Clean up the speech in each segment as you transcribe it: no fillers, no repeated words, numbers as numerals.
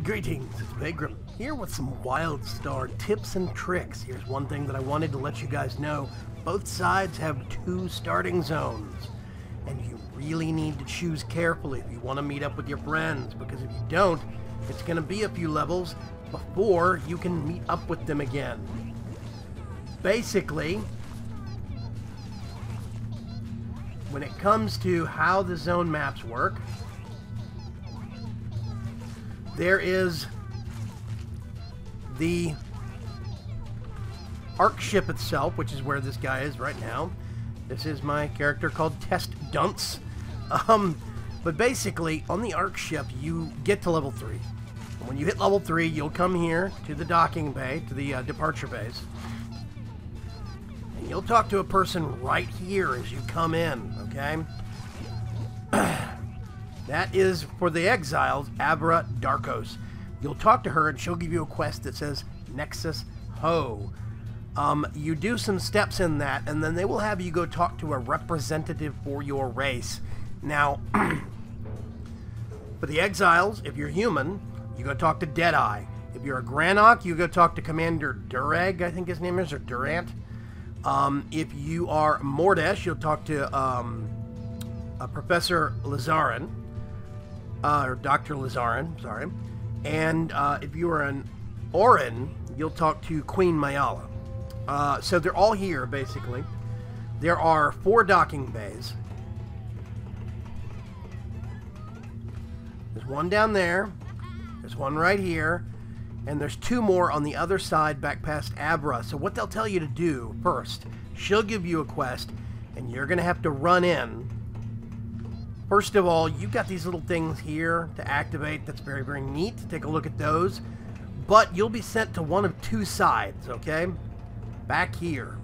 Greetings, it's Vaygrim, here with some Wildstar tips and tricks. Here's one thing that I wanted to let you guys know. Both sides have 2 starting zones, and you really need to choose carefully if you want to meet up with your friends, because if you don't, it's going to be a few levels before you can meet up with them again. Basically, when it comes to how the zone maps work, there is the Ark ship itself, which is where this guy is right now. This is my character called Test Dunce. But basically, on the Ark ship, you get to level 3. And when you hit level 3, you'll come here to the docking bay, to the departure base. And you'll talk to a person right here as you come in, okay? That is, for the exiles, Abra Darkos. You'll talk to her and she'll give you a quest that says Nexus Ho. You do some steps in that, and then they will have you go talk to a representative for your race. Now, for the exiles, if you're human, you go talk to Deadeye. If you're a Granok, you go talk to Commander Durag, I think his name is, or Durant. If you are Mordesh, you'll talk to Professor Lazarin. Or Dr. Lazarin, sorry. And if you are an Orin, you'll talk to Queen Mayala. So they're all here, basically. There are 4 docking bays. There's one down there. There's one right here. And there's 2 more on the other side back past Abra. So what they'll tell you to do first, she'll give you a quest, and you're going to have to run in. First of all, you've got these little things here to activate. That's very, very neat. Take a look at those. But you'll be sent to one of 2 sides, okay? Back here.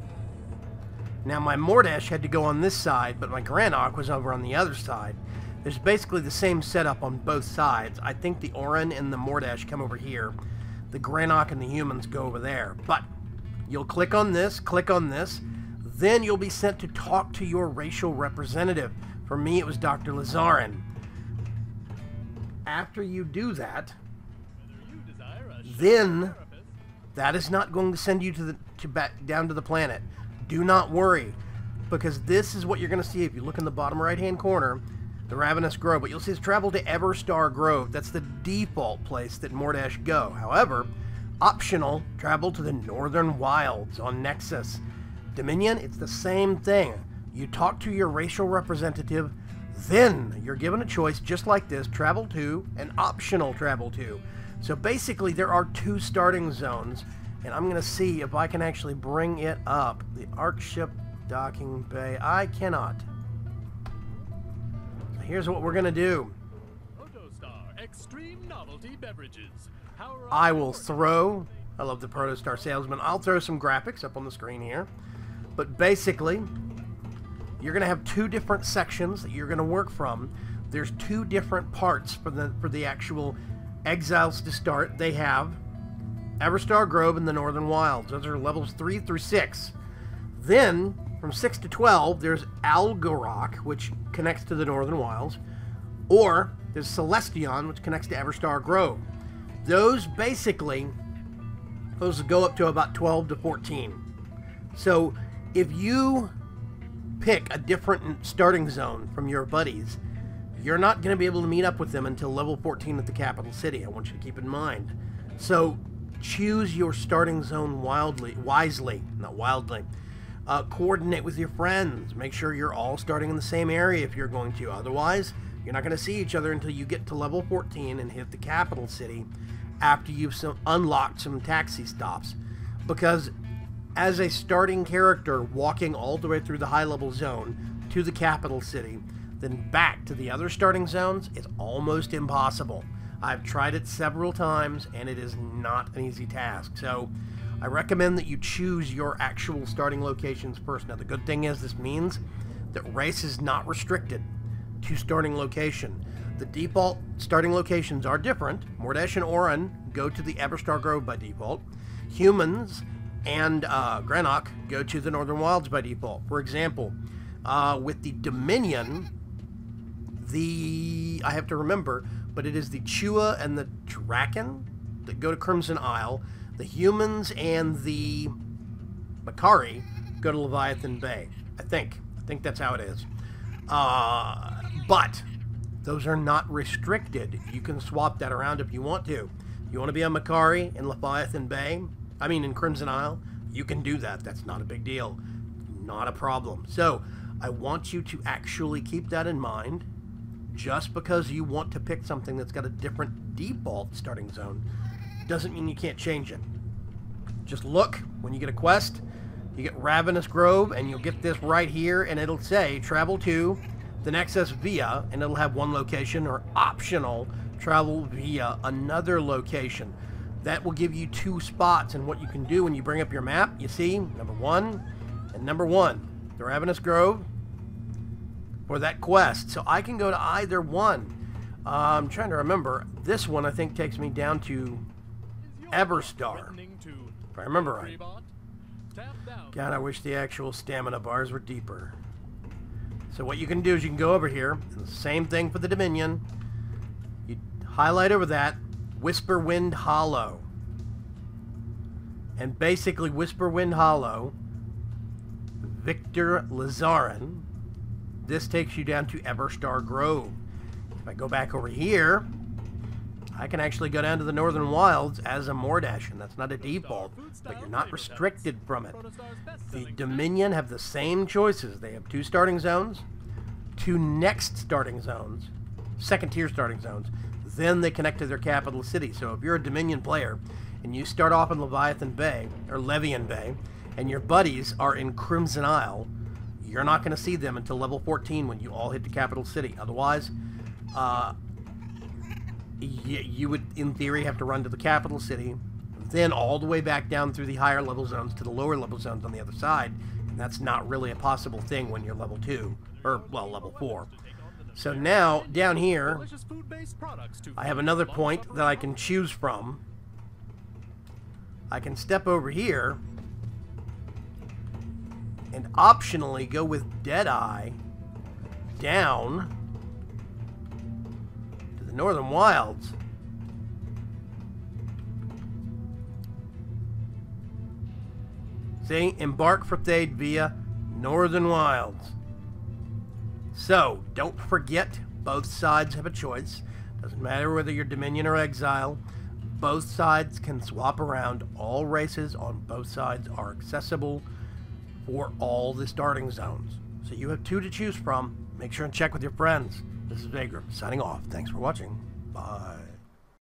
Now, my Mordesh had to go on this side, but my Granok was over on the other side. There's basically the same setup on both sides. I think the Orin and the Mordesh come over here. The Granok and the humans go over there. But you'll click on this, then you'll be sent to talk to your racial representative. For me, it was Dr. Lazarin. After you do that, then that is not going to send you back down to the planet. Do not worry, because this is what you're going to see if you look in the bottom right-hand corner, the Ravenous Grove. But you'll see it's travel to Everstar Grove. That's the default place that Mordesh go. However, optional, travel to the Northern Wilds on Nexus. Dominion, it's the same thing. You talk to your racial representative, then you're given a choice just like this, travel to and optional travel to. So basically there are 2 starting zones, and I'm going to see if I can actually bring it up. The Ark ship docking bay. I cannot. So here's what we're going to do. Extreme novelty beverages. I will throw, I love the Protostar salesman, I'll throw some graphics up on the screen here. But basically, you're going to have 2 different sections that you're going to work from. There's 2 different parts for the actual exiles to start. They have Everstar Grove and the Northern Wilds. Those are levels 3 through 6. Then, from 6 to 12, there's Algorok, which connects to the Northern Wilds. Or, there's Celestion, which connects to Everstar Grove. Those basically, those go up to about 12 to 14. So, if you pick a different starting zone from your buddies, you're not going to be able to meet up with them until level 14 at the capital city. I want you to keep in mind. So choose your starting zone wisely, not wildly. Coordinate with your friends. Make sure you're all starting in the same area if you're going to. Otherwise, you're not going to see each other until you get to level 14 and hit the capital city after you've unlocked some taxi stops. Because as a starting character walking all the way through the high-level zone to the capital city, then back to the other starting zones, is almost impossible. I've tried it several times, and it is not an easy task. So I recommend that you choose your actual starting locations first. Now, the good thing is this means that race is not restricted to starting location. The default starting locations are different. Mordesh and Orin go to the Everstar Grove by default. Humans and Granok go to the Northern Wilds by default. For example, with the Dominion, I have to remember, but it is the Chua and the Draken that go to Crimson Isle. The humans and the Makari go to Leviathan Bay. I think that's how it is. But those are not restricted. You can swap that around if you want to. You want to be a Makari in Leviathan Bay, I mean in Crimson Isle, you can do that. That's not a big deal. Not a problem. So I want you to actually keep that in mind. Just because you want to pick something that's got a different default starting zone doesn't mean you can't change it. Just look, when you get a quest, you get Ravenous Grove, and you'll get this right here, and it'll say travel to the Nexus via, and it'll have one location, or optional travel via another location. That will give you 2 spots, and what you can do when you bring up your map, you see, number 1 and number 1, the Ravenous Grove, for that quest. So I can go to either one. I'm trying to remember. This one, I think, takes me down to Everstar, if I remember right. God, I wish the actual stamina bars were deeper. So what you can do is you can go over here, and the same thing for the Dominion. You highlight over that, Whisperwind Hollow. And basically, Whisperwind Hollow, Victor Lazarin, this takes you down to Everstar Grove. If I go back over here, I can actually go down to the Northern Wilds as a Mordash, and that's not a default, but you're not restricted from it. The Dominion have the same choices. They have 2 starting zones, 2 next starting zones, second-tier starting zones. Then they connect to their capital city. So if you're a Dominion player, and you start off in Leviathan Bay, or Levian Bay, and your buddies are in Crimson Isle, you're not going to see them until level 14 when you all hit the capital city. Otherwise, you would, in theory, have to run to the capital city, then all the way back down through the higher level zones to the lower level zones on the other side. And that's not really a possible thing when you're level 2, or, well, level 4. So now, down here, I have another point that I can choose from. I can step over here and optionally go with Deadeye down to the Northern Wilds. See? Embark for Thade via Northern Wilds. So, don't forget, both sides have a choice. Doesn't matter whether you're Dominion or Exile. Both sides can swap around. All races on both sides are accessible for all the starting zones. So you have 2 to choose from. Make sure and check with your friends. This is Vaygrim, signing off. Thanks for watching. Bye.